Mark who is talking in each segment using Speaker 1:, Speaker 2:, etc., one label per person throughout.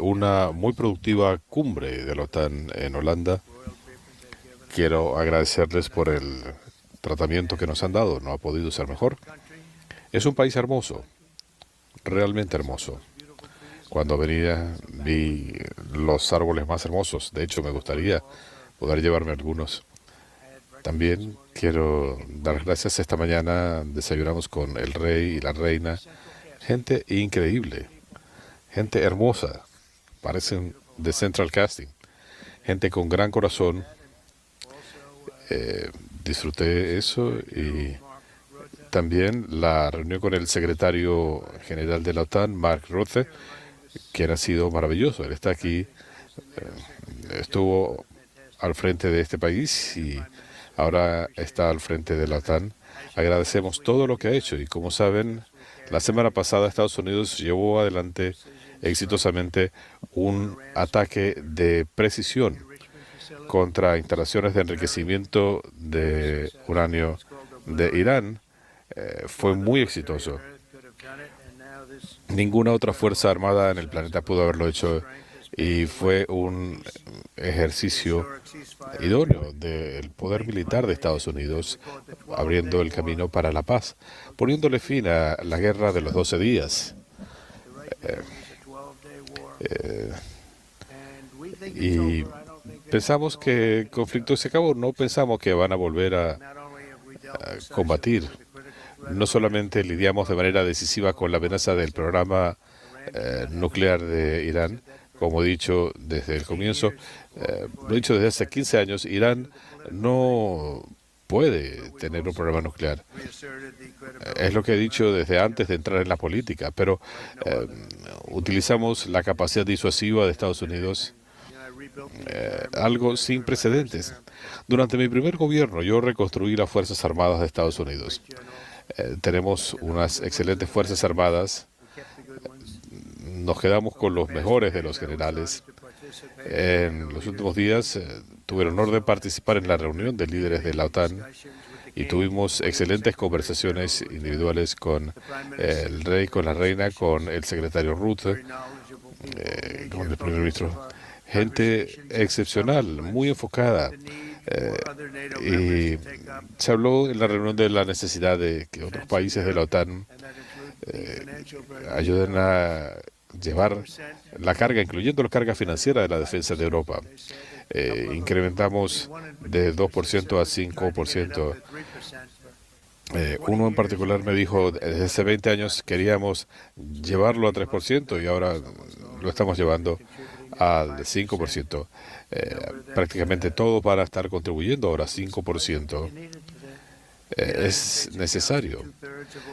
Speaker 1: una muy productiva cumbre de la OTAN en Holanda. Quiero agradecerles por el tratamiento que nos han dado, no ha podido ser mejor. Es un país hermoso, realmente hermoso. Cuando venía vi los árboles más hermosos, de hecho me gustaría poder llevarme algunos. También quiero dar gracias. Esta mañana desayunamos con el rey y la reina, gente increíble, gente hermosa, parecen de Central Casting, gente con gran corazón. Disfruté eso y también la reunión con el secretario general de la OTAN, Mark Rutte, quien ha sido maravilloso. Él está aquí, estuvo al frente de este país y ahora está al frente de la OTAN. Agradecemos todo lo que ha hecho y como saben, la semana pasada Estados Unidos llevó adelante exitosamente un ataque de precisión contra instalaciones de enriquecimiento de uranio de Irán. Fue muy exitoso. Ninguna otra fuerza armada en el planeta pudo haberlo hecho y fue un ejercicio idóneo del poder militar de Estados Unidos, abriendo el camino para la paz, poniéndole fin a la guerra de los 12 días. Y pensamos que el conflicto se acabó, no pensamos que van a volver a combatir. No solamente lidiamos de manera decisiva con la amenaza del programa nuclear de Irán, como he dicho desde el comienzo, lo he dicho desde hace 15 años, Irán no puede tener un programa nuclear. Es lo que he dicho desde antes de entrar en la política, pero utilizamos la capacidad disuasiva de Estados Unidos, algo sin precedentes. Durante mi primer gobierno yo reconstruí las Fuerzas Armadas de Estados Unidos. Tenemos unas excelentes Fuerzas Armadas. Nos quedamos con los mejores de los generales. En los últimos días tuve el honor de participar en la reunión de líderes de la OTAN y tuvimos excelentes conversaciones individuales con el rey, con la reina, con el secretario Rutte, con el primer ministro. Gente excepcional, muy enfocada. Y se habló en la reunión de la necesidad de que otros países de la OTAN ayuden a llevar la carga, incluyendo la carga financiera de la defensa de Europa. Incrementamos de 2% a 5%. Uno en particular me dijo, desde hace 20 años queríamos llevarlo a 3% y ahora lo estamos llevando al 5%. Prácticamente todos van a estar contribuyendo ahora 5%. Es necesario.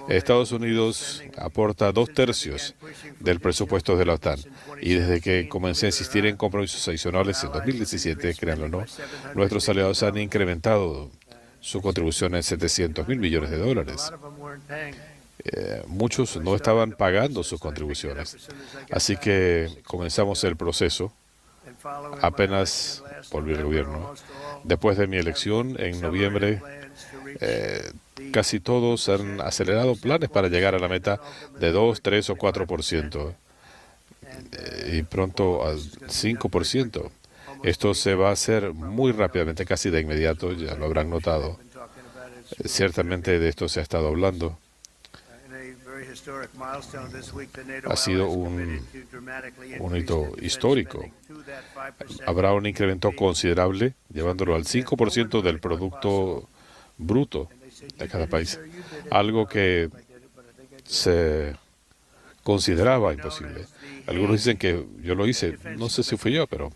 Speaker 1: Estados Unidos aporta 2/3 del presupuesto de la OTAN y desde que comencé a insistir en compromisos adicionales en 2017, créanlo o no, nuestros aliados han incrementado su contribución en $700.000 millones. Muchos no estaban pagando sus contribuciones, así que comenzamos el proceso apenas volví al gobierno. Después de mi elección en noviembre, casi todos han acelerado planes para llegar a la meta de 2, 3 o 4%, y pronto al 5%. Esto se va a hacer muy rápidamente, casi de inmediato, ya lo habrán notado. Ciertamente de esto se ha estado hablando. Ha sido un hito histórico. Habrá un incremento considerable, llevándolo al 5% del Producto Bruto de cada país. Algo que se consideraba imposible. Algunos dicen que yo lo hice, no sé si fui yo, pero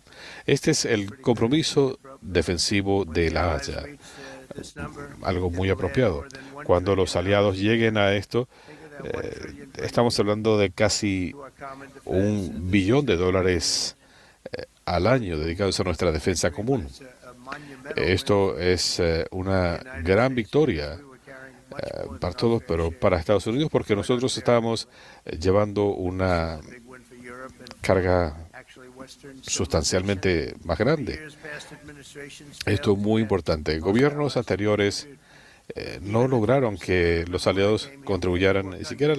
Speaker 1: este es el compromiso defensivo de La Haya, algo muy apropiado. Cuando los aliados lleguen a esto, estamos hablando de casi $1 billón al año dedicados a nuestra defensa común. Esto es una gran victoria para todos, pero para Estados Unidos, porque nosotros estábamos llevando una carga sustancialmente más grande. Esto es muy importante. Gobiernos anteriores no lograron que los aliados contribuyeran ni siquiera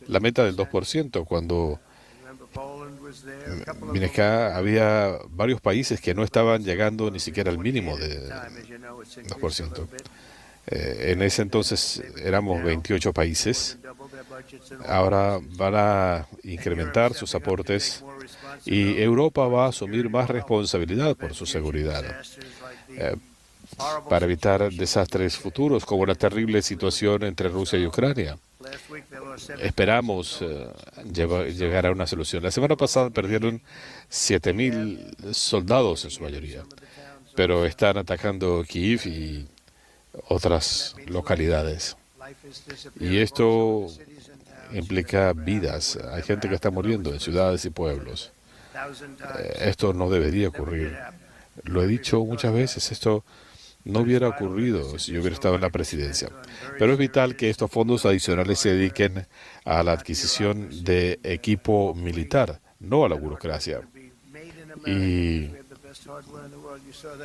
Speaker 1: la meta del 2%, cuando Mira, acá había varios países que no estaban llegando ni siquiera al mínimo de 2%. En ese entonces éramos 28 países. Ahora van a incrementar sus aportes y Europa va a asumir más responsabilidad por su seguridad para evitar desastres futuros como la terrible situación entre Rusia y Ucrania. Esperamos llegar a una solución. La semana pasada perdieron 7.000 soldados en su mayoría, pero están atacando Kiev y otras localidades. Y esto implica vidas. Hay gente que está muriendo en ciudades y pueblos. Esto no debería ocurrir. Lo he dicho muchas veces, esto no hubiera ocurrido si yo hubiera estado en la presidencia. Pero es vital que estos fondos adicionales se dediquen a la adquisición de equipo militar, no a la burocracia. Y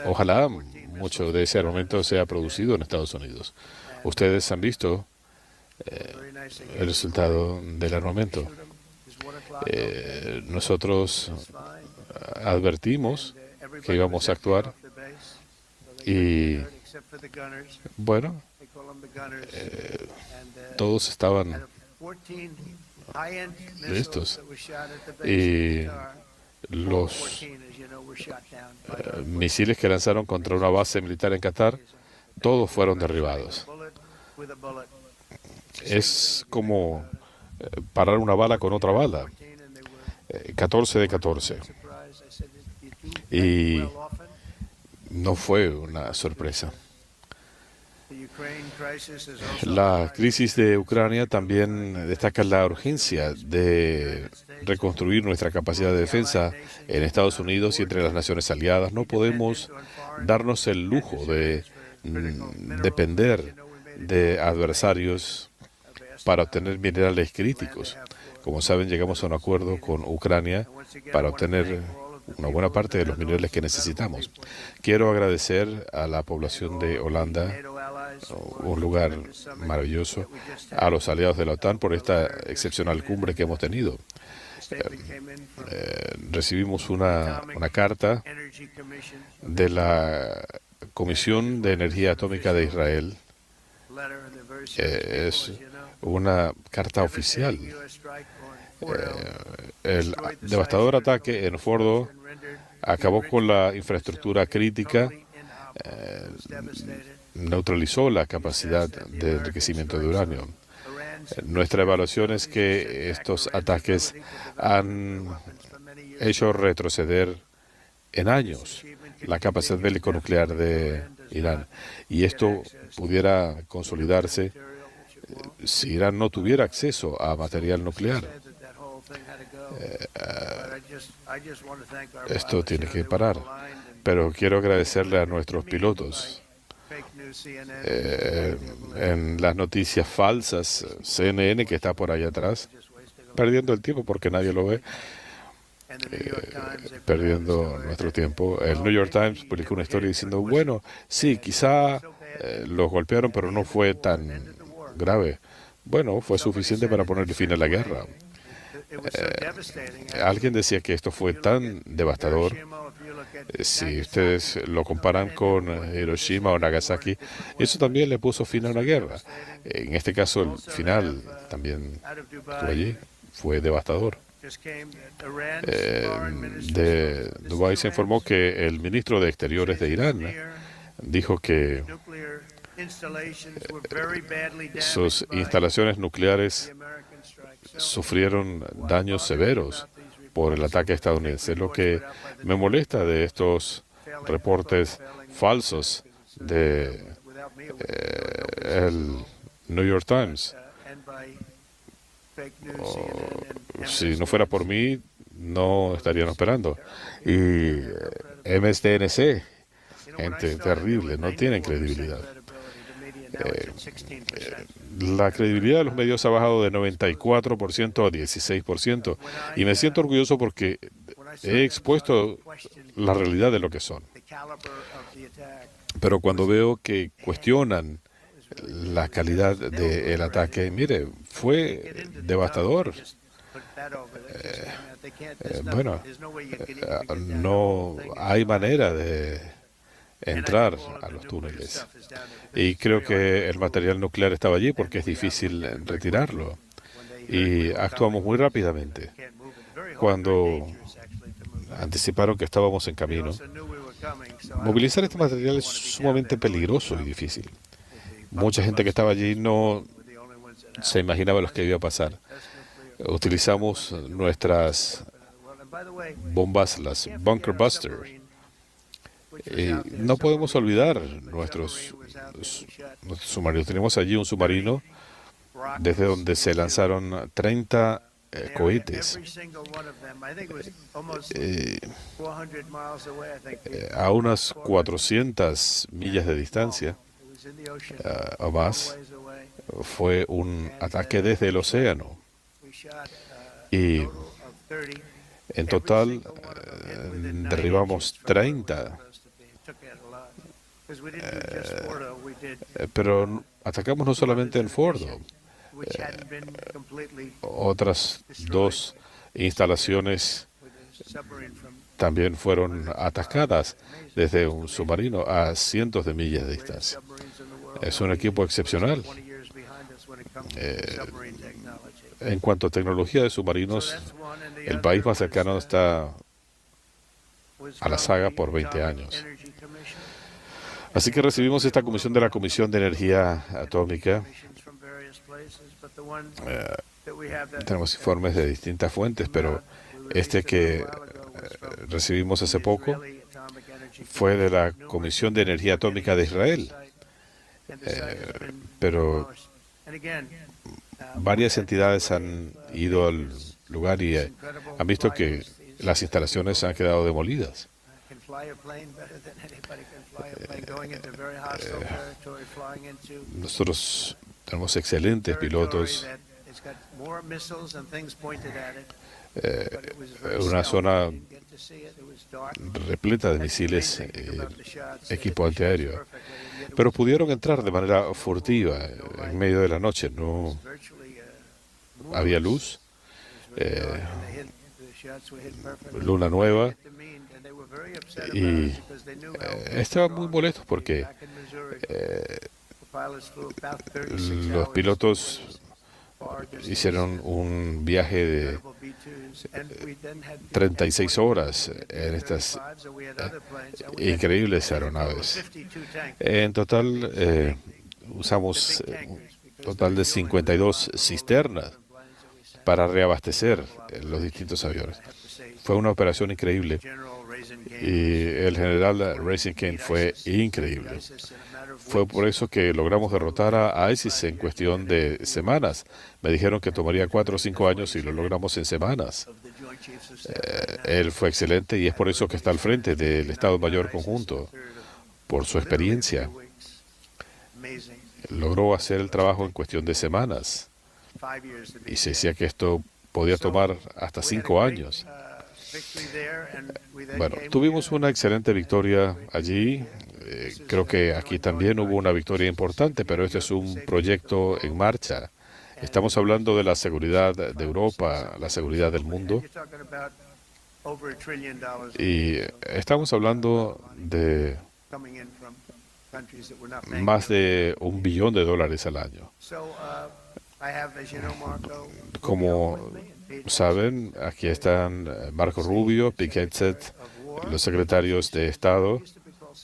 Speaker 1: ojalá mucho de ese armamento sea producido en Estados Unidos. Ustedes han visto el resultado del armamento. Nosotros advertimos que íbamos a actuar y, bueno, todos estaban listos. Y los misiles que lanzaron contra una base militar en Qatar, todos fueron derribados. Es como parar una bala con otra bala. 14 de 14. Y no fue una sorpresa. La crisis de Ucrania también destaca la urgencia de reconstruir nuestra capacidad de defensa en Estados Unidos y entre las naciones aliadas. No podemos darnos el lujo de depender de adversarios para obtener minerales críticos. Como saben, llegamos a un acuerdo con Ucrania para obtener una buena parte de los minerales que necesitamos. Quiero agradecer a la población de Holanda, un lugar maravilloso, a los aliados de la OTAN por esta excepcional cumbre que hemos tenido. Recibimos una carta de la Comisión de Energía Atómica de Israel. Es una carta oficial. El devastador ataque en Fordo acabó con la infraestructura crítica, neutralizó la capacidad de enriquecimiento de uranio. Nuestra evaluación es que estos ataques han hecho retroceder en años la capacidad bélico-nuclear de Irán. Y esto pudiera consolidarse si Irán no tuviera acceso a material nuclear. Esto tiene que parar. Pero quiero agradecerle a nuestros pilotos. En las noticias falsas, CNN, que está por allá atrás, perdiendo el tiempo porque nadie lo ve, perdiendo nuestro tiempo. El New York Times publicó una historia diciendo, bueno, sí, quizá los golpearon, pero no fue tan grave. Bueno, fue suficiente para ponerle fin a la guerra. Alguien decía que esto fue tan devastador. Si ustedes lo comparan con Hiroshima o Nagasaki, eso también le puso fin a una guerra. En este caso, el final también estuvo allí, fue devastador. De Dubái se informó que el ministro de Exteriores de Irán dijo que sus instalaciones nucleares sufrieron daños severos por el ataque estadounidense. Lo que me molesta de estos reportes falsos de el New York Times, si no fuera por mí, no estarían operando. Y MSDNC, gente terrible, no tienen credibilidad. La credibilidad de los medios ha bajado de 94% a 16%. Y me siento orgulloso porque he expuesto la realidad de lo que son. Pero cuando veo que cuestionan la calidad del ataque, mire, fue devastador. Bueno, no hay manera de entrar a los túneles. Y creo que el material nuclear estaba allí porque es difícil retirarlo. Y actuamos muy rápidamente. Cuando anticiparon que estábamos en camino, movilizar este material es sumamente peligroso y difícil. Mucha gente que estaba allí no se imaginaba lo que iba a pasar. Utilizamos nuestras bombas, las Bunker Buster. Y no podemos olvidar nuestros submarinos. Tenemos allí un submarino desde donde se lanzaron 30 cohetes a unas 400 millas de distancia o más. Fue un ataque desde el océano. Y en total derribamos 30. Pero atacamos no solamente en Fordo. Otras dos instalaciones también fueron atacadas desde un submarino a cientos de millas de distancia. Es un equipo excepcional. En cuanto a tecnología de submarinos, el país más cercano está a la saga por 20 años. Así que recibimos esta comisión de la Comisión de Energía Atómica. Tenemos informes de distintas fuentes, pero este que recibimos hace poco fue de la Comisión de Energía Atómica de Israel. Pero varias entidades han ido al lugar y han visto que las instalaciones han quedado demolidas. Nosotros tenemos excelentes pilotos. Una zona repleta de misiles, equipo antiaéreo. Pero pudieron entrar de manera furtiva en medio de la noche. No había luz, luna nueva, y estaban muy molestos porque los pilotos hicieron un viaje de 36 horas en estas increíbles aeronaves. En total, usamos un total de 52 cisternas para reabastecer los distintos aviones. Fue una operación increíble y el general Racing Kane fue increíble. Fue por eso que logramos derrotar a ISIS en cuestión de semanas. Me dijeron que tomaría 4 o 5 años y lo logramos en semanas. Él fue excelente y es por eso que está al frente del Estado Mayor Conjunto, por su experiencia. Logró hacer el trabajo en cuestión de semanas y se decía que esto podía tomar hasta 5 años. Bueno, tuvimos una excelente victoria allí. Creo que aquí también hubo una victoria importante, pero este es un proyecto en marcha. Estamos hablando de la seguridad de Europa, la seguridad del mundo. Y estamos hablando de más de $1 billón al año. Como saben, aquí están Marco Rubio, Pete Hegseth, los secretarios de Estado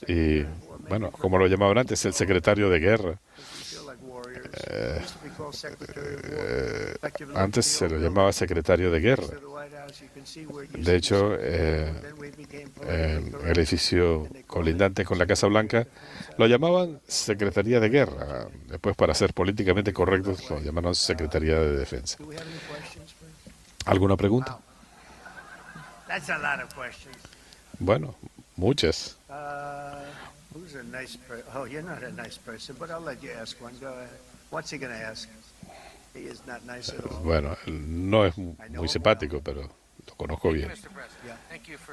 Speaker 1: y, bueno, como lo llamaban antes, el secretario de guerra. Antes se lo llamaba secretario de guerra. De hecho, en el edificio colindante con la Casa Blanca lo llamaban Secretaría de Guerra. Después, para ser políticamente correctos, lo llamaron Secretaría de Defensa. ¿Alguna pregunta? Bueno, muchas. Bueno, no es muy simpático, pero lo conozco bien.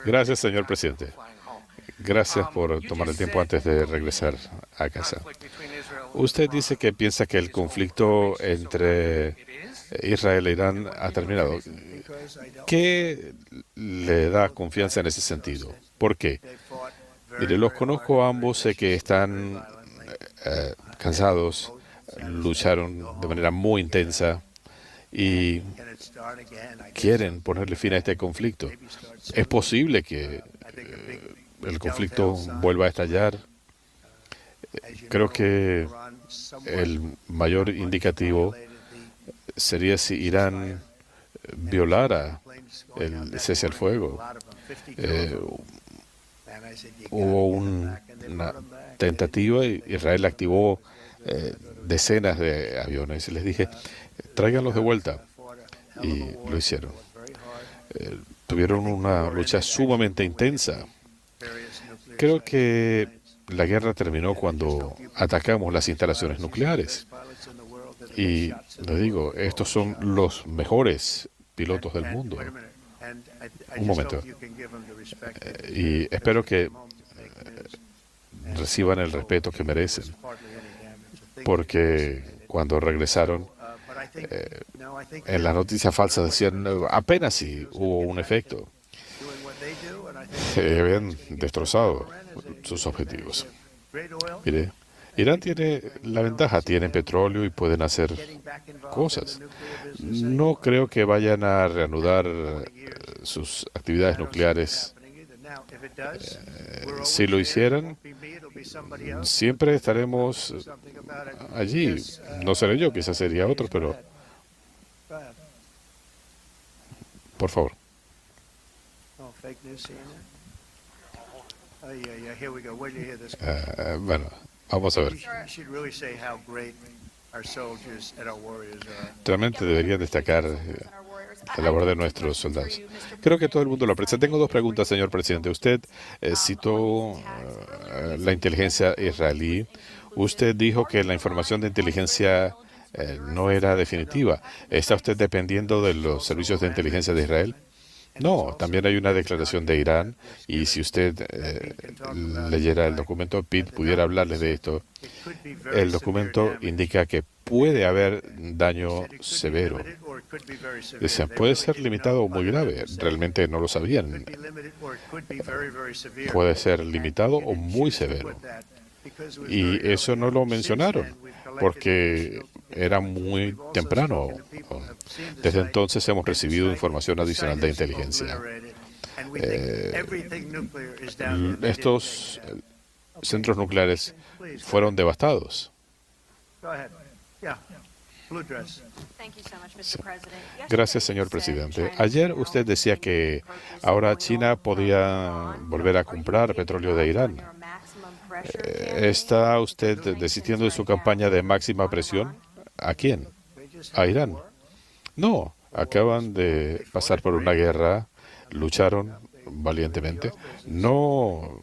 Speaker 1: Gracias, señor presidente. Gracias por tomar el tiempo antes de regresar a casa. Usted dice que piensa que el conflicto entre Israel e Irán ha terminado. ¿Qué le da confianza en ese sentido? ¿Por qué? Mire, los conozco a ambos, sé que están cansados, lucharon de manera muy intensa y quieren ponerle fin a este conflicto. Es posible que el conflicto vuelva a estallar. Creo que el mayor indicativo sería si Irán violara el cese al fuego. Eh, Hubo una tentativa y Israel activó decenas de aviones. Les dije, tráiganlos de vuelta. Y lo hicieron. Tuvieron una lucha sumamente intensa. Creo que la guerra terminó cuando atacamos las instalaciones nucleares. Y les digo, estos son los mejores pilotos del mundo. Un momento. Y espero que reciban el respeto que merecen, porque cuando regresaron, en las noticias falsas decían apenas si hubo un efecto. Habían destrozado sus objetivos. Mire, Irán tiene la ventaja, tiene petróleo y pueden hacer cosas. No creo que vayan a reanudar sus actividades nucleares. Si lo hicieran, siempre estaremos allí. No seré yo, quizás sería otro, pero por favor. Bueno, vamos a ver. Realmente deberían destacar la labor de nuestros soldados. Creo que todo el mundo lo aprecia. Tengo dos preguntas, señor presidente. Usted citó la inteligencia israelí. Usted dijo que la información de inteligencia no era definitiva. ¿Está usted dependiendo de los servicios de inteligencia de Israel? No, también hay una declaración de Irán y si usted leyera el documento, Pete pudiera hablarles de esto. El documento indica que puede haber daño severo. Decían, puede ser limitado o muy grave. Realmente no lo sabían. Puede ser limitado o muy severo. Y eso no lo mencionaron porque era muy temprano. Desde entonces hemos recibido información adicional de inteligencia. Estos centros nucleares fueron devastados. Sí. Gracias, señor presidente. Ayer usted decía que ahora China podía volver a comprar petróleo de Irán. ¿Está usted desistiendo de su campaña de máxima presión? ¿A quién? ¿A Irán? No, acaban de pasar por una guerra, lucharon valientemente. No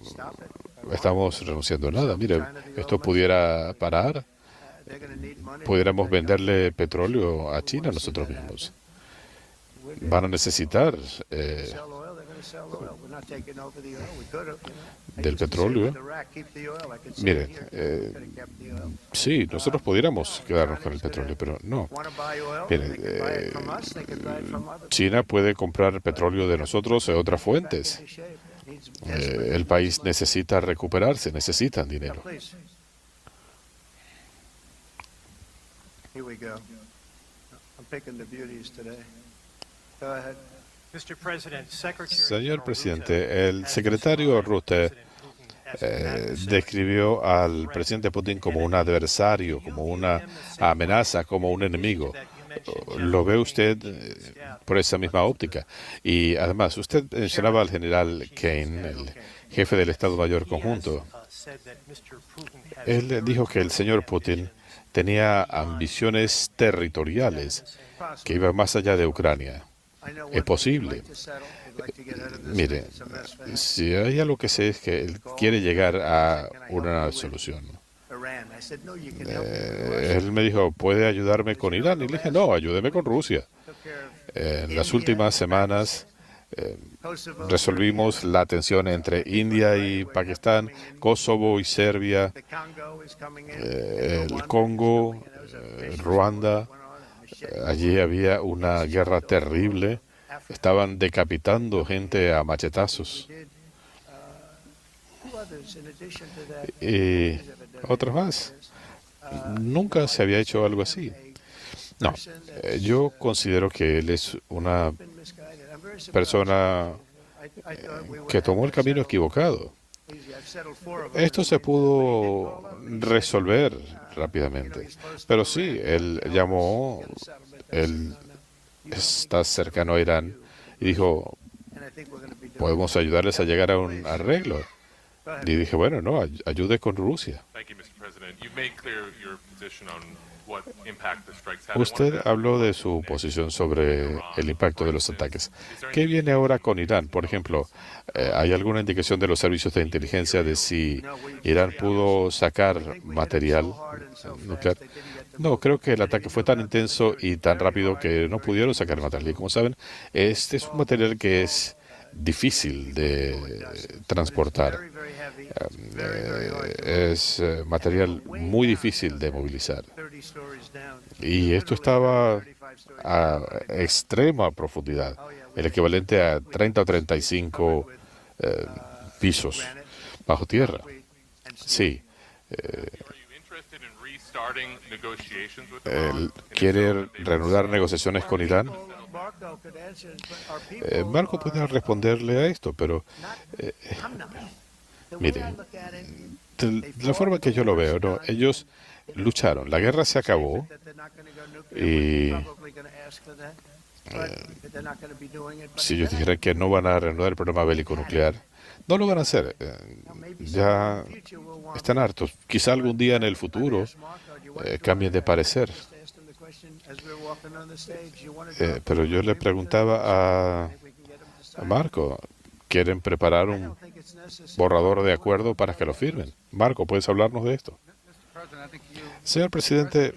Speaker 1: estamos renunciando a nada. Mire, esto pudiera parar. Pudiéramos venderle petróleo a China nosotros mismos. Van a necesitar del petróleo. Mire, sí, nosotros pudiéramos quedarnos con el petróleo, pero no. Mire, China puede comprar petróleo de nosotros de otras fuentes. El país necesita recuperarse, necesitan dinero. Señor presidente, el secretario Rutte describió al presidente Putin como un adversario, como una amenaza, como un enemigo. ¿Lo ve usted por esa misma óptica? Y además, usted mencionaba al general Kane, el jefe del Estado Mayor Conjunto. Él dijo que el señor Putin tenía ambiciones territoriales que iban más allá de Ucrania. Es posible. Mire, si hay algo que sé es que él quiere llegar a una solución. Él me dijo, ¿puede ayudarme con Irán? Y le dije, no, ayúdeme con Rusia. En las últimas semanas resolvimos la tensión entre India y Pakistán, Kosovo y Serbia, el Congo, Ruanda. Allí había una guerra terrible. Estaban decapitando gente a machetazos. Y otras más. Nunca se había hecho algo así. No, yo considero que él es una persona que tomó el camino equivocado. Esto se pudo resolver rápidamente. Pero sí, él llamó, él está cercano a Irán y dijo, podemos ayudarles a llegar a un arreglo. Y dije, bueno, no, ayude con Rusia. Usted habló de su posición sobre el impacto de los ataques. ¿Qué viene ahora con Irán? Por ejemplo, ¿hay alguna indicación de los servicios de inteligencia de si Irán pudo sacar material nuclear? No, creo que el ataque fue tan intenso y tan rápido que no pudieron sacar material. Y como saben, este es un material que es difícil de transportar. Es material muy difícil de movilizar. Y esto estaba a extrema profundidad, el equivalente a 30 o 35 pisos bajo tierra. Sí. Él quiere reanudar negociaciones con Irán. Marco puede responderle a esto, pero mire, de la forma que yo lo veo, ¿no? Ellos lucharon, la guerra se acabó y si ellos dijeran que no van a reanudar el programa bélico nuclear, no lo van a hacer. Ya están hartos. Quizá algún día en el futuro cambien de parecer. Pero yo le preguntaba a Marco, ¿quieren preparar un borrador de acuerdo para que lo firmen? Marco, ¿puedes hablarnos de esto? Señor presidente,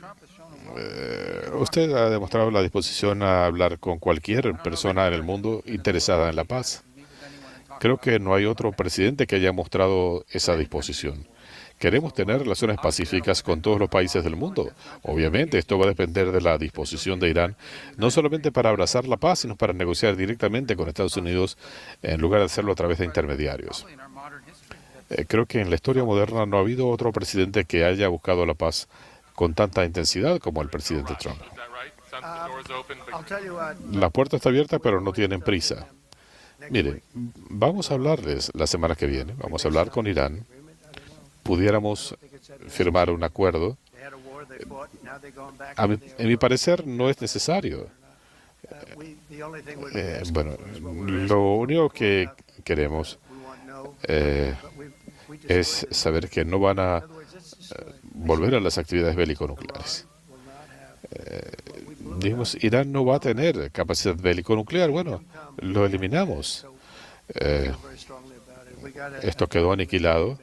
Speaker 1: usted ha demostrado la disposición a hablar con cualquier persona en el mundo interesada en la paz. Creo que no hay otro presidente que haya mostrado esa disposición. Queremos tener relaciones pacíficas con todos los países del mundo. Obviamente, esto va a depender de la disposición de Irán, no solamente para abrazar la paz, sino para negociar directamente con Estados Unidos, en lugar de hacerlo a través de intermediarios. Creo que en la historia moderna no ha habido otro presidente que haya buscado la paz con tanta intensidad como el presidente Trump. La puerta está abierta, pero no tienen prisa. Miren, vamos a hablarles la semana que viene, vamos a hablar con Irán. Pudiéramos firmar un acuerdo. En mi parecer, no es necesario. Bueno, lo único que queremos es saber que no van a volver a las actividades bélico-nucleares. Dijimos, Irán no va a tener capacidad bélico-nuclear. Bueno, lo eliminamos. Esto quedó aniquilado.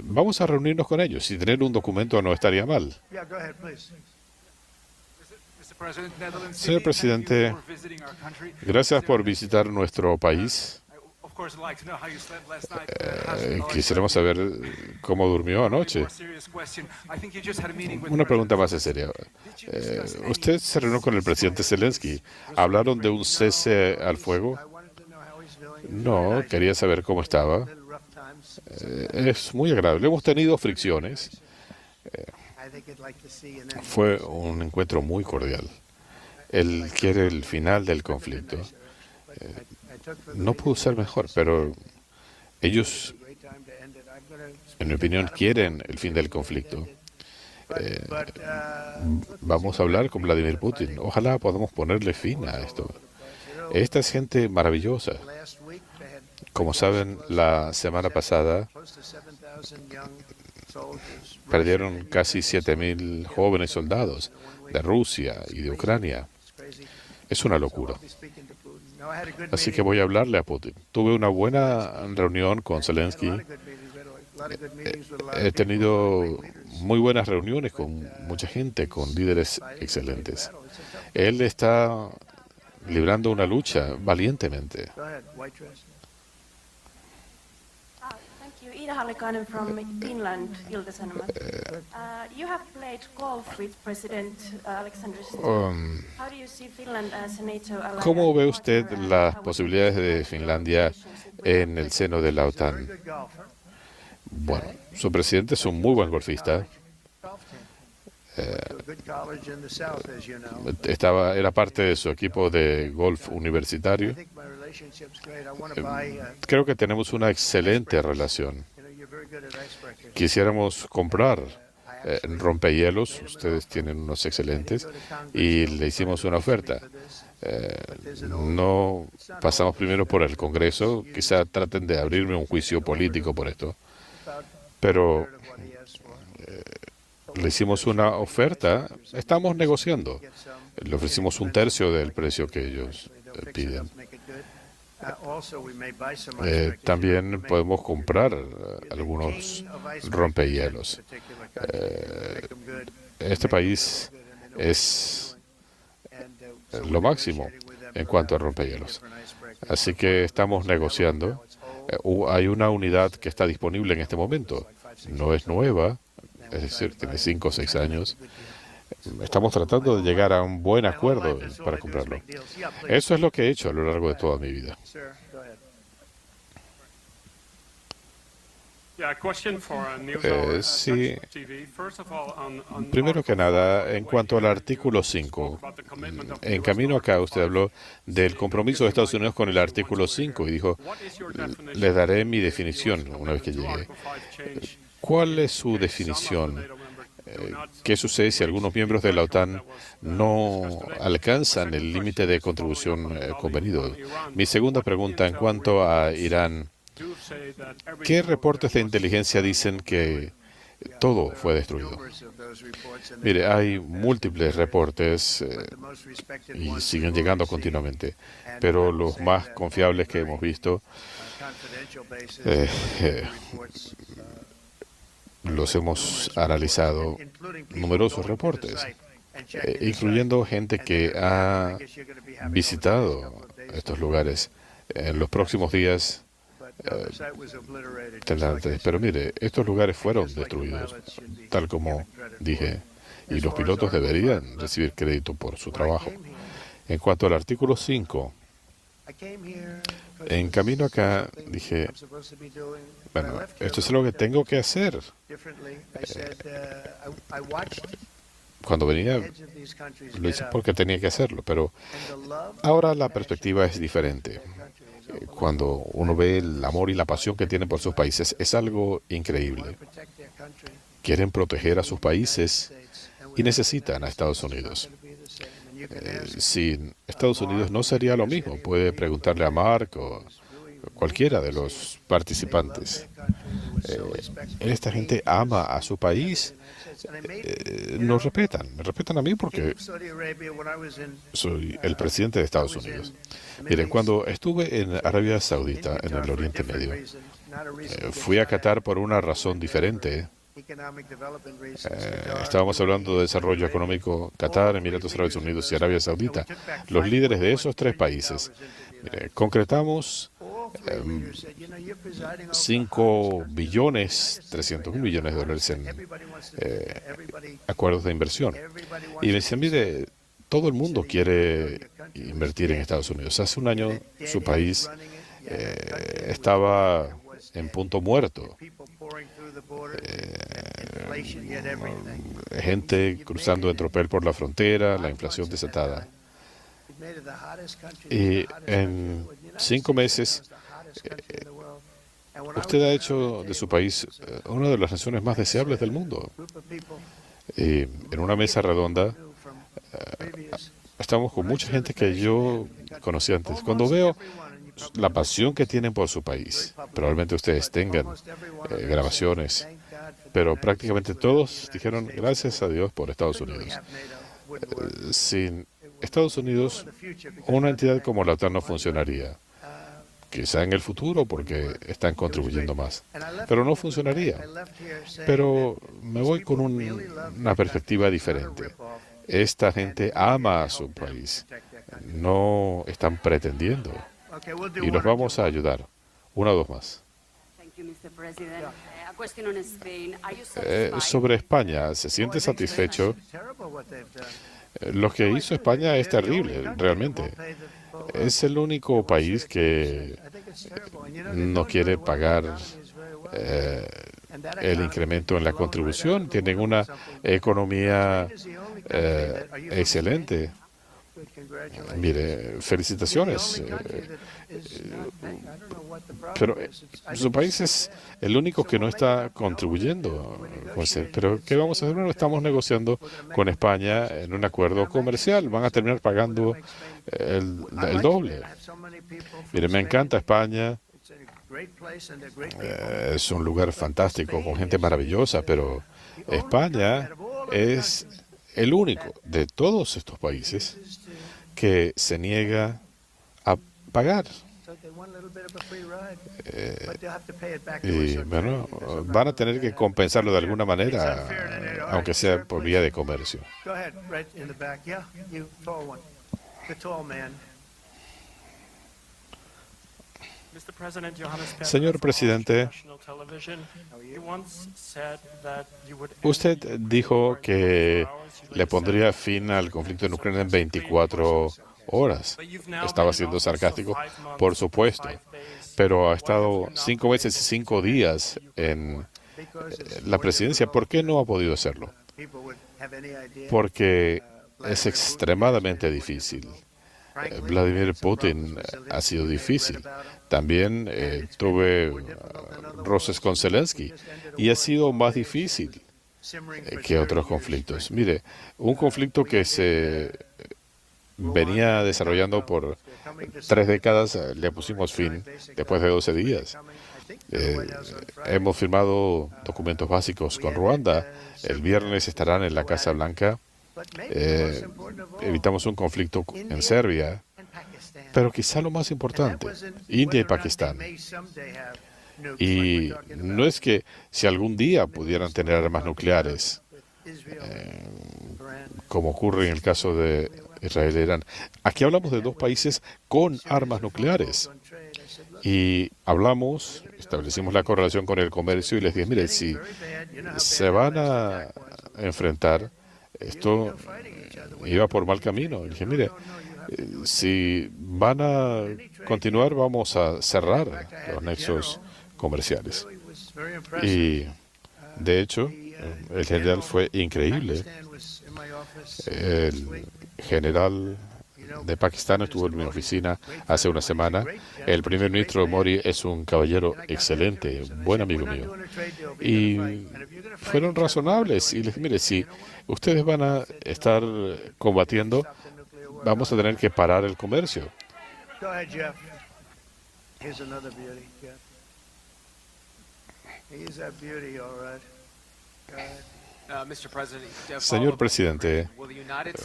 Speaker 1: Vamos a reunirnos con ellos y tener un documento no estaría mal. Señor presidente, gracias por visitar nuestro país. Quisiéramos saber cómo durmió anoche. Una pregunta más en serio. ¿Usted se reunió con el presidente Zelensky? ¿Hablaron de un cese al fuego? No, quería saber cómo estaba. Es muy agradable. Hemos tenido fricciones. Fue un encuentro muy cordial. Él quiere el final del conflicto. No pudo ser mejor, pero ellos, en mi opinión, quieren el fin del conflicto. Vamos a hablar con Vladimir Putin. Ojalá podamos ponerle fin a esto. Esta es gente maravillosa. Como saben, la semana pasada perdieron casi 7.000 jóvenes soldados de Rusia y de Ucrania. Es una locura. Así que voy a hablarle a Putin. Tuve una buena reunión con Zelensky. He tenido muy buenas reuniones con mucha gente, con líderes excelentes. Él está librando una lucha valientemente.
Speaker 2: Thank you. Ida Hallikainen from Finland, Ilta-Sanomat. You have played golf with President Alexander Stubb. How do you see Finland as a NATO ally
Speaker 1: ¿Cómo
Speaker 2: and
Speaker 1: ve
Speaker 2: partner
Speaker 1: usted las
Speaker 2: how
Speaker 1: posibilidades de
Speaker 2: relationship
Speaker 1: Finlandia
Speaker 2: with
Speaker 1: en el seno de la OTAN? Bueno, su presidente es un muy buen golfista. Era parte de su equipo de golf universitario. Creo que tenemos una excelente relación. Quisiéramos comprar rompehielos, ustedes tienen unos excelentes, y le hicimos una oferta. No pasamos primero por el Congreso, quizá traten de abrirme un juicio político por esto, pero le hicimos una oferta, estamos negociando. Le ofrecimos un tercio del precio que ellos piden. También podemos comprar algunos rompehielos. Este país es lo máximo en cuanto a rompehielos. Así que estamos negociando. Hay una unidad que está disponible en este momento. No es nueva, es decir, tiene 5 o 6 años. Estamos tratando de llegar a un buen acuerdo para comprarlo. Eso es lo que he hecho a lo largo de toda mi vida. Sí. Primero que nada, en cuanto al artículo 5, en camino acá usted habló del compromiso de Estados Unidos con el artículo 5 y dijo, le daré mi definición una vez que llegue. ¿Cuál es su definición? ¿Qué sucede si algunos miembros de la OTAN no alcanzan el límite de contribución convenido? Mi segunda pregunta, en cuanto a Irán, ¿qué reportes de inteligencia dicen que todo fue destruido? Mire, hay múltiples reportes y siguen llegando continuamente, pero los más confiables que hemos visto los hemos analizado numerosos reportes, incluyendo gente que ha visitado estos lugares. En los próximos días pero mire, estos lugares fueron destruidos, tal como dije, y los pilotos deberían recibir crédito por su trabajo. En cuanto al artículo 5, en camino acá dije, bueno, esto es lo que tengo que hacer. Cuando venía, lo hice porque tenía que hacerlo, pero ahora la perspectiva es diferente. Cuando uno ve el amor y la pasión que tienen por sus países, es algo increíble. Quieren proteger a sus países y necesitan a Estados Unidos. Sin Estados Unidos no sería lo mismo. Puede preguntarle a Mark o cualquiera de los participantes. Esta gente ama a su país. Nos respetan. Me respetan a mí porque soy el presidente de Estados Unidos. Miren, cuando estuve en Arabia Saudita, en el Oriente Medio, fui a Qatar por una razón diferente. Estábamos hablando de desarrollo económico, Qatar, Emiratos Árabes Unidos y Arabia Saudita. Los líderes de esos 3 países concretamos 5 billones, 300 millones de dólares en acuerdos de inversión. Y me decían, mire, todo el mundo quiere invertir en Estados Unidos. Hace un año su país estaba en punto muerto. Gente cruzando en tropel por la frontera, la inflación desatada. Y en 5 meses, usted ha hecho de su país una de las naciones más deseables del mundo. Y en una mesa redonda, estamos con mucha gente que yo conocí antes. Cuando veo la pasión que tienen por su país, probablemente ustedes tengan grabaciones, pero prácticamente todos dijeron gracias a Dios por Estados Unidos. Sin Estados Unidos, una entidad como la OTAN no funcionaría. Quizá en el futuro porque están contribuyendo más, pero no funcionaría. Pero me voy con una perspectiva diferente. Esta gente ama a su país, no están pretendiendo, y los vamos a ayudar. 1 o 2 más. Sobre España, ¿se siente satisfecho? Lo que hizo España es terrible, realmente. Es el único país que no quiere pagar el incremento en la contribución. Tienen una economía excelente. Mire, felicitaciones. Pero su país es el único que no está contribuyendo, José. Pero ¿qué vamos a hacer? Bueno, estamos negociando con España en un acuerdo comercial. Van a terminar pagando el doble. Mire, me encanta España. Es un lugar fantástico, con gente maravillosa, pero España es el único de todos estos países que se niega a pagar. Y bueno, van a tener que compensarlo de alguna manera, aunque sea por vía de comercio. Señor presidente, usted dijo que le pondría fin al conflicto en Ucrania en 24 horas. Estaba siendo sarcástico, por supuesto, pero ha estado 5 meses y 5 días en la presidencia. ¿Por qué no ha podido hacerlo? Porque es extremadamente difícil. Vladimir Putin ha sido difícil. También tuve roces con Zelensky y ha sido más difícil que otros conflictos. Mire, un conflicto que se venía desarrollando por 3 décadas, le pusimos fin después de 12 días. Hemos firmado documentos básicos con Ruanda. El viernes estarán en la Casa Blanca. Evitamos un conflicto en Serbia. Pero quizá lo más importante, India y Pakistán. Y no es que si algún día pudieran tener armas nucleares, como ocurre en el caso de Israel e Irán. Aquí hablamos de 2 países con armas nucleares. Y establecimos la correlación con el comercio y les dije, mire, si se van a enfrentar, esto iba por mal camino. Y dije, mire, si van a continuar, vamos a cerrar los nexos comerciales. Y, de hecho, el general fue increíble. El general de Pakistán estuvo en mi oficina hace una semana. El primer ministro Modi es un caballero excelente, buen amigo mío. Y fueron razonables. Y les dije, mire, si ustedes van a estar combatiendo, vamos a tener que parar el comercio. Señor presidente,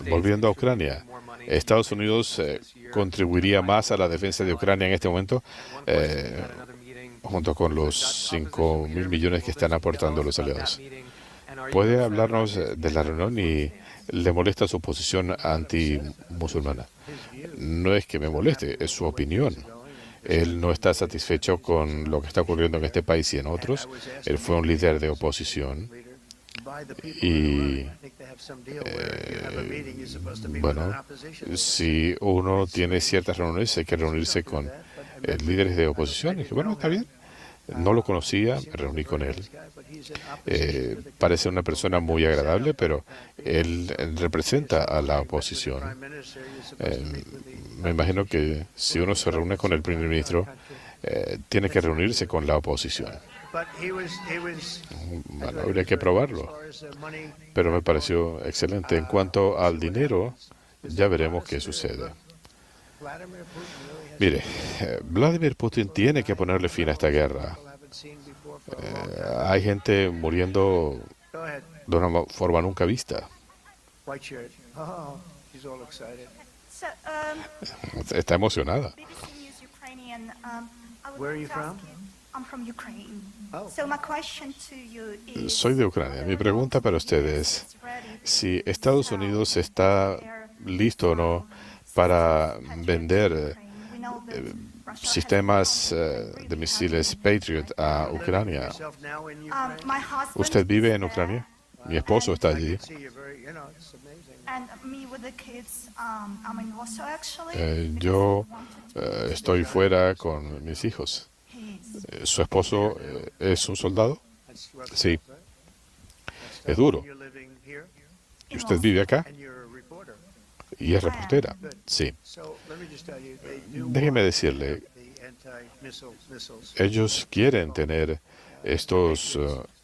Speaker 1: volviendo a Ucrania, ¿Estados Unidos contribuiría más a la defensa de Ucrania en este momento, junto con los 5.000 millones que están aportando los aliados? ¿Puede hablarnos de la reunión y le molesta su posición anti-musulmana? No es que me moleste, es su opinión. Él no está satisfecho con lo que está ocurriendo en este país y en otros. Él fue un líder de oposición. Y bueno, si uno tiene ciertas reuniones, hay que reunirse con líderes de oposición. Y dije, bueno, está bien. No lo conocía, me reuní con él. Parece una persona muy agradable, pero él representa a la oposición. Me imagino que si uno se reúne con el primer ministro, tiene que reunirse con la oposición. Bueno, habría que probarlo, pero me pareció excelente. En cuanto al dinero, ya veremos qué sucede. Mire, Vladimir Putin tiene que ponerle fin a esta guerra. Hay gente muriendo de una forma nunca vista. Está emocionada. Soy de Ucrania. Mi pregunta para ustedes es si Estados Unidos está listo o no para vender sistemas de misiles Patriot a Ucrania. ¿Usted vive en Ucrania? Mi esposo está allí. Yo estoy fuera con mis hijos. ¿Su esposo es un soldado? Sí. Es duro. ¿Y usted vive acá? Y es reportera. Sí. Déjeme decirle, ellos quieren tener estos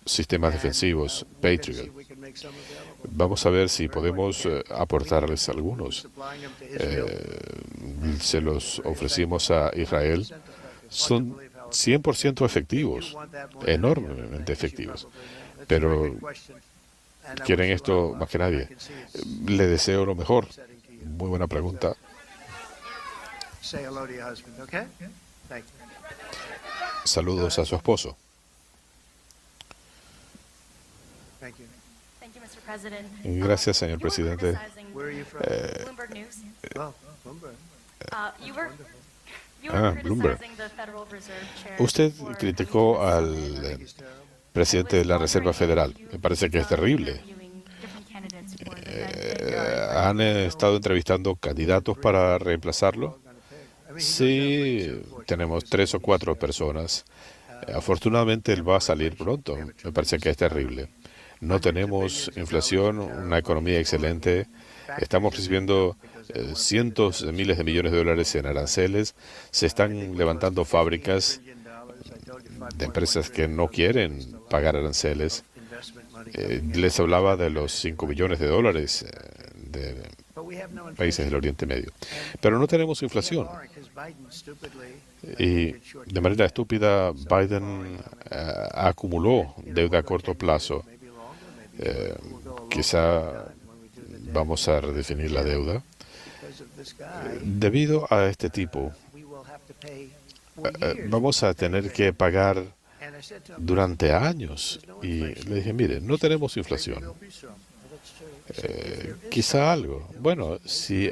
Speaker 1: sistemas defensivos Patriot. Vamos a ver si podemos aportarles algunos. Se los ofrecimos a Israel. Son 100% efectivos, enormemente efectivos. Pero quieren esto más que nadie. Le deseo lo mejor. Muy buena pregunta. Saludos a su esposo. Gracias, señor presidente. Bloomberg. Usted criticó al presidente de la Reserva Federal. Me parece que es terrible. ¿Han estado entrevistando candidatos para reemplazarlo? Sí, tenemos 3 o 4 personas. Afortunadamente, él va a salir pronto. Me parece que es terrible. No tenemos inflación, una economía excelente. Estamos recibiendo cientos de miles de millones de dólares en aranceles. Se están levantando fábricas de empresas que no quieren pagar aranceles. Les hablaba de los 5 billones de dólares de países del Oriente Medio. Pero no tenemos inflación. Y de manera estúpida, Biden acumuló deuda a corto plazo. Quizá vamos a redefinir la deuda. Debido a este tipo, vamos a tener que pagar durante años. Y le dije, mire, no tenemos inflación. Quizá algo. Bueno, si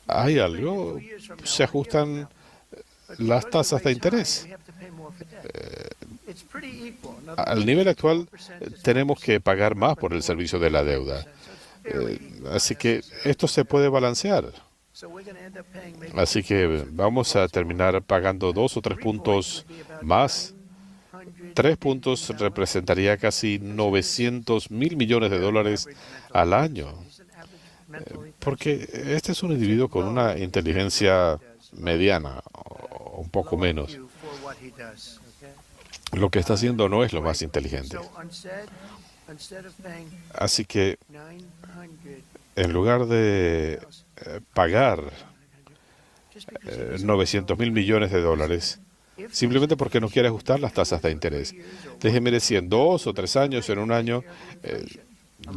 Speaker 1: hay algo, se ajustan las tasas de interés. Al nivel actual, tenemos que pagar más por el servicio de la deuda. Así que esto se puede balancear. Así que vamos a terminar pagando 2 o 3 puntos más. 3 puntos representaría casi 900.000 millones de dólares al año. Porque este es un individuo con una inteligencia mediana, o un poco menos. Lo que está haciendo no es lo más inteligente. Así que, en lugar de pagar 900.000 millones de dólares, simplemente porque no quiere ajustar las tasas de interés. Le mire, si en 2 o 3 años, en un año,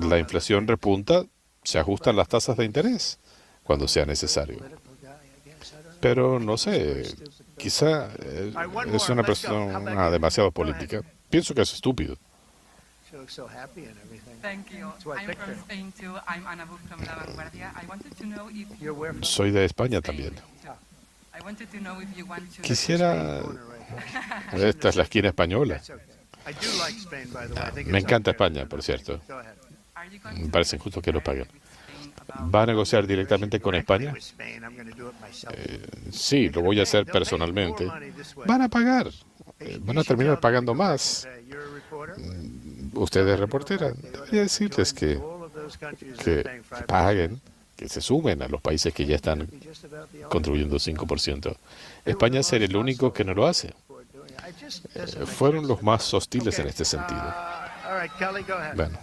Speaker 1: la inflación repunta, se ajustan las tasas de interés cuando sea necesario. Pero no sé, quizá es una persona demasiado política. Pienso que es estúpido. Soy de España también. Quisiera... Esta es la esquina española. Me encanta España, por cierto. Me parece injusto que lo paguen. ¿Va a negociar directamente con España? Sí, lo voy a hacer personalmente. Van a pagar. Van a terminar pagando más. Usted es reportera. Debería decirles que paguen, que se sumen a los países que ya están contribuyendo 5%. España es el único que no lo hace. Fueron los más hostiles en este sentido. Bueno.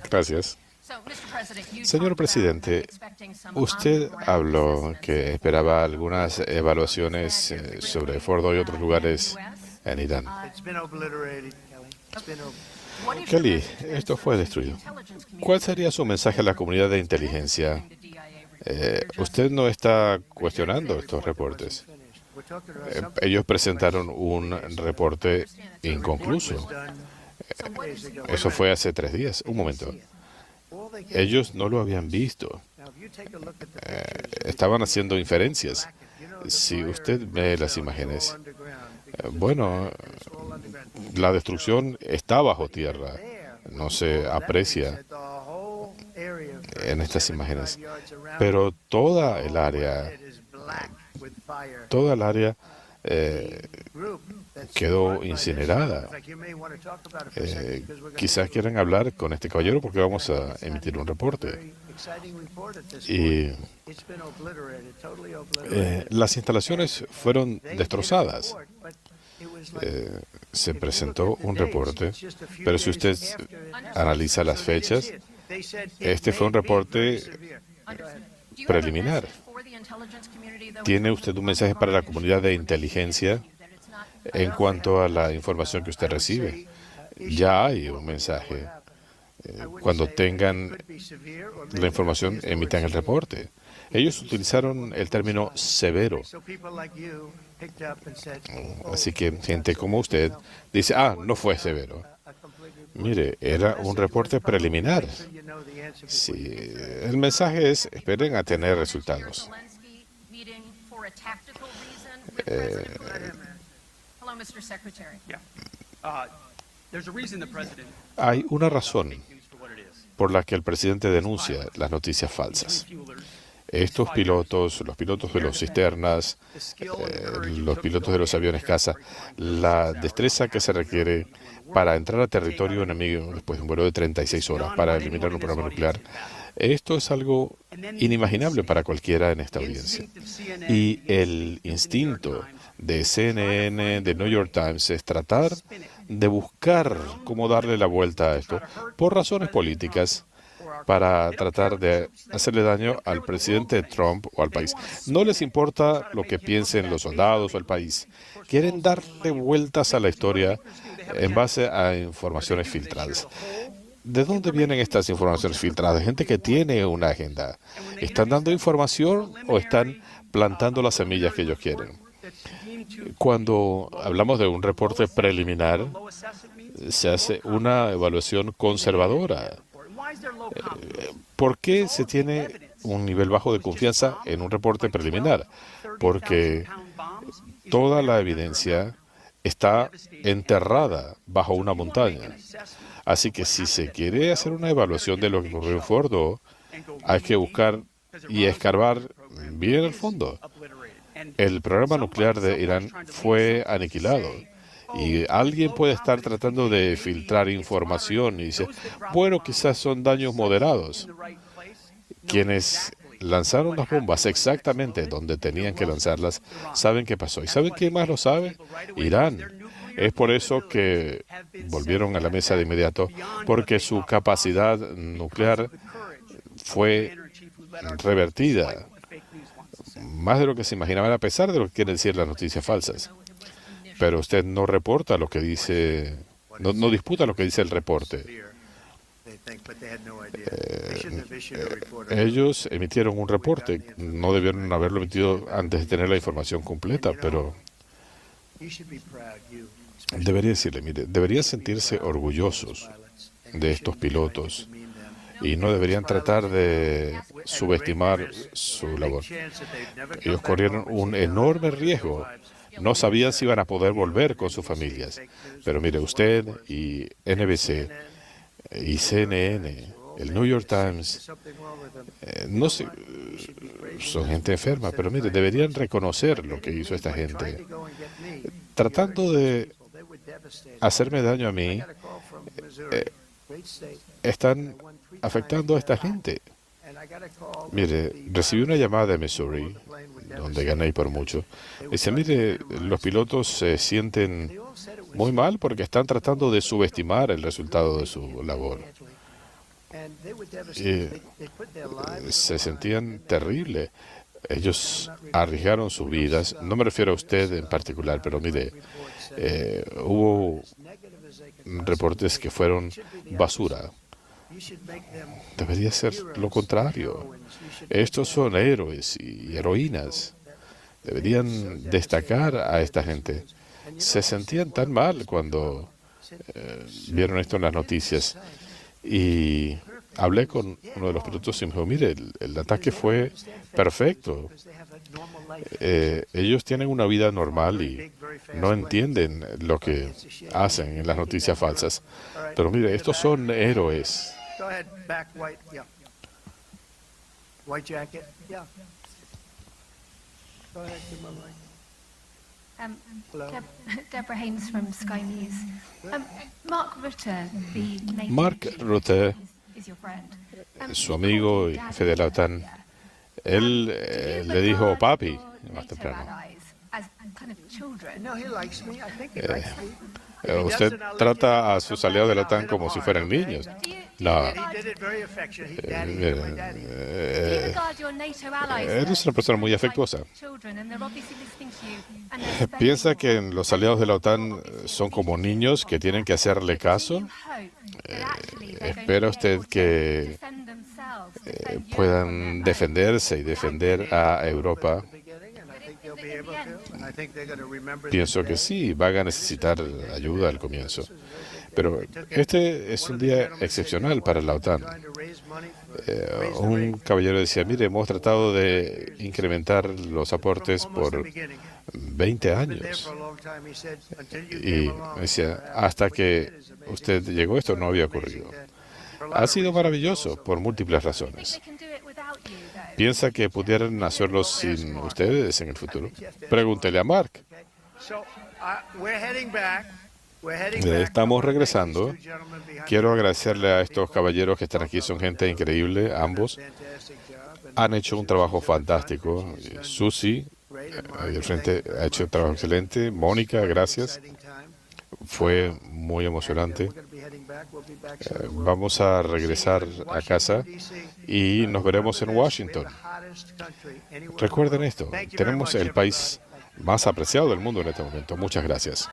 Speaker 1: Gracias. Señor presidente, usted habló que esperaba algunas evaluaciones sobre Fordo y otros lugares en Irán. Kelly, esto fue destruido. ¿Cuál sería su mensaje a la comunidad de inteligencia? Usted no está cuestionando estos reportes. Ellos presentaron un reporte inconcluso. Eso fue hace 3 días. Un momento. Ellos no lo habían visto. Estaban haciendo inferencias. Si usted ve las imágenes, bueno, la destrucción está bajo tierra. No se aprecia en estas imágenes. Pero toda el área quedó incinerada. Quizás quieran hablar con este caballero porque vamos a emitir un reporte. Y las instalaciones fueron destrozadas. Se presentó un reporte, pero si usted analiza las fechas, este fue un reporte preliminar. ¿Tiene usted un mensaje para la comunidad de inteligencia en cuanto a la información que usted recibe? Ya hay un mensaje. Cuando tengan la información, emitan el reporte. Ellos utilizaron el término severo. Así que gente como usted dice, no fue severo. Mire, era un reporte preliminar. Sí, el mensaje es, esperen a tener resultados. Hay una razón por la que el presidente denuncia las noticias falsas. Estos pilotos, los pilotos de los cisternas, los pilotos de los aviones caza, la destreza que se requiere para entrar a territorio enemigo después de un vuelo de 36 horas para eliminar un programa nuclear, esto es algo inimaginable para cualquiera en esta audiencia. Y el instinto de CNN, de New York Times, es tratar de buscar cómo darle la vuelta a esto por razones políticas, para tratar de hacerle daño al presidente Trump o al país. No les importa lo que piensen los soldados o el país. Quieren darle vueltas a la historia en base a informaciones filtradas. ¿De dónde vienen estas informaciones filtradas? Gente que tiene una agenda. ¿Están dando información o están plantando las semillas que ellos quieren? Cuando hablamos de un reporte preliminar, se hace una evaluación conservadora. ¿Por qué se tiene un nivel bajo de confianza en un reporte preliminar? Porque toda la evidencia está enterrada bajo una montaña. Así que si se quiere hacer una evaluación de lo que ocurrió en Fordo, hay que buscar y escarbar bien el fondo. El programa nuclear de Irán fue aniquilado. Y alguien puede estar tratando de filtrar información y dice, bueno, quizás son daños moderados. Quienes lanzaron las bombas exactamente donde tenían que lanzarlas, saben qué pasó. ¿Y saben quién más lo sabe? Irán. Es por eso que volvieron a la mesa de inmediato, porque su capacidad nuclear fue revertida, más de lo que se imaginaban, a pesar de lo que quieren decir las noticias falsas. Pero usted no reporta lo que dice, no disputa lo que dice el reporte. Ellos emitieron un reporte, no debieron haberlo emitido antes de tener la información completa, pero debería decirle, mire, deberían sentirse orgullosos de estos pilotos y no deberían tratar de subestimar su labor. Ellos corrieron un enorme riesgo. No sabían si iban a poder volver con sus familias. Pero mire, usted y NBC y CNN, el New York Times, no sé, son gente enferma, pero mire, deberían reconocer lo que hizo esta gente. Tratando de hacerme daño a mí, están afectando a esta gente. Mire, recibí una llamada de Missouri, donde gané por mucho. Dice, mire, los pilotos se sienten muy mal porque están tratando de subestimar el resultado de su labor. Y se sentían terrible. Ellos arriesgaron sus vidas. No me refiero a usted en particular, pero mire, hubo reportes que fueron basura. Debería ser lo contrario. Estos son héroes y heroínas. Deberían destacar a esta gente. Se sentían tan mal cuando vieron esto en las noticias. Y Hablé con uno de los pilotos y me dijo, mire, el ataque fue perfecto. Ellos tienen una vida normal y no entienden lo que hacen en las noticias falsas. Pero mire, estos son héroes.
Speaker 3: Go ahead, back white, yeah. White jacket, yeah. Go ahead, give my mic. Hello.
Speaker 4: Deborah Haynes from Sky News. Mark Rutte, the NATO
Speaker 1: Mark
Speaker 4: chief,
Speaker 1: Rutte,
Speaker 4: is your friend.
Speaker 1: su amigo y jefe de la OTAN, él le dijo papi más temprano.
Speaker 3: No, he likes me. I think he likes me.
Speaker 1: Usted trata a sus aliados de la OTAN como si fueran niños. No,
Speaker 3: He did it very affectionate. He daddy, like my daddy.
Speaker 1: él es una persona muy afectuosa. Piensa que los aliados de la OTAN son como niños que tienen que hacerle caso. Espera usted que puedan defenderse y defender a Europa. Pienso que sí, van a necesitar ayuda al comienzo. Pero este es un día excepcional para la OTAN. Un caballero decía, mire, hemos tratado de incrementar los aportes por 20 años. Y decía, hasta que usted llegó, esto no había ocurrido. Ha sido maravilloso por múltiples razones. ¿Piensa que pudieran hacerlo sin ustedes en el futuro? Pregúntele a Mark. Estamos regresando. Quiero agradecerle a estos caballeros que están aquí. Son gente increíble, ambos. Han hecho un trabajo fantástico. Susi, ahí al frente, ha hecho un trabajo excelente. Mónica, gracias. Fue muy emocionante. Vamos a regresar a casa y nos veremos en Washington. Recuerden esto, tenemos el país más apreciado del mundo en este momento. Muchas gracias.